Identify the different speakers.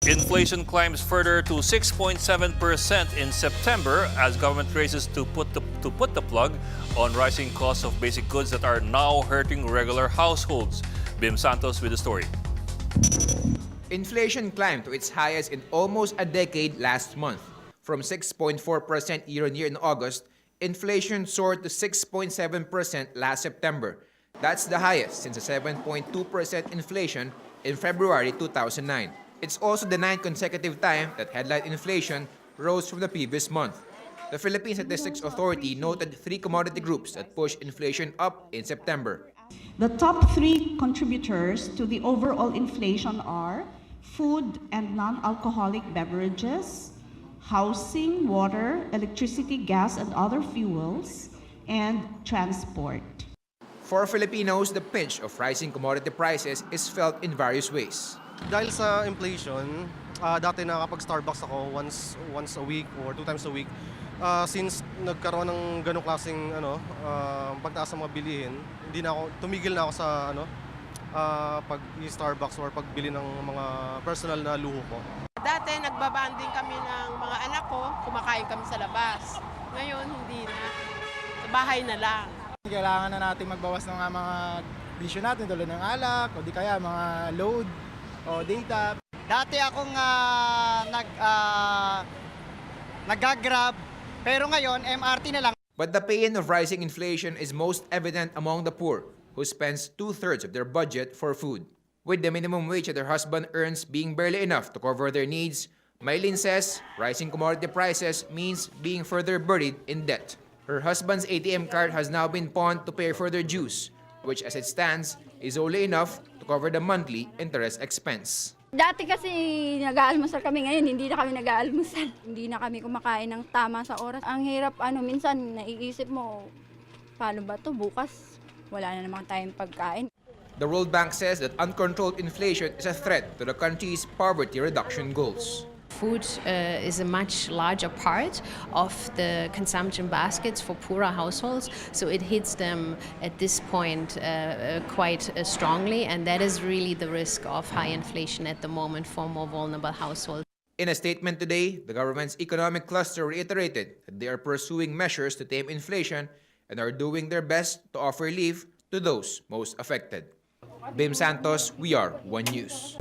Speaker 1: Inflation climbs further to 6.7% in September as government races to put the plug on rising costs of basic goods that are now hurting regular households. Bim Santos with the story.
Speaker 2: Inflation climbed to its highest in almost a decade last month. From 6.4% year-on-year in August, inflation soared to 6.7% last September. That's the highest since a 7.2% inflation in February 2009. It's also the ninth consecutive time that headline inflation rose from the previous month. The Philippine Statistics Authority noted three commodity groups that pushed inflation up in September.
Speaker 3: The top three contributors to the overall inflation are food and non-alcoholic beverages, housing, water, electricity, gas, and other fuels, and transport.
Speaker 2: For Filipinos, the pinch of rising commodity prices is felt in various ways.
Speaker 4: Dahil sa inflation, dati nakakapag-Starbucks ako once a week or 2 times a week. Since nagkaroon ng ganong klaseng pagtaas ng mga bilihin, tumigil na ako sa pag-Starbucks or pagbili ng mga personal na luho ko.
Speaker 5: Dati nagbabanding kami ng mga anak ko, kumakain kami sa labas. Ngayon hindi na, sa bahay na lang.
Speaker 6: Kailangan na natin magbawas ng mga bisyo natin tulad ng alak o di kaya mga load o data.
Speaker 7: Dati akong nag-grab, pero ngayon MRT na lang.
Speaker 2: But the pain of rising inflation is most evident among the poor, who spends 2/3 of their budget for food. With the minimum wage that her husband earns being barely enough to cover their needs, Mylene says rising commodity prices means being further buried in debt. Her husband's ATM card has now been pawned to pay further dues, which as it stands is only enough to cover the monthly interest expense.
Speaker 8: Dati kasi nag-aalmusal kami, ngayon hindi na kami nag-aalmusal. Hindi na kami kumakain ng tama sa oras. Ang hirap, minsan naiisip mo, paano ba to bukas? Wala na namang tayong pagkain.
Speaker 2: The World Bank says that uncontrolled inflation is a threat to the country's poverty reduction goals.
Speaker 9: Food is a much larger part of the consumption baskets for poorer households, so it hits them at this point quite strongly, and that is really the risk of high inflation at the moment for more vulnerable households.
Speaker 2: In a statement today, the government's economic cluster reiterated that they are pursuing measures to tame inflation and are doing their best to offer relief to those most affected. Bim Santos, we are One News.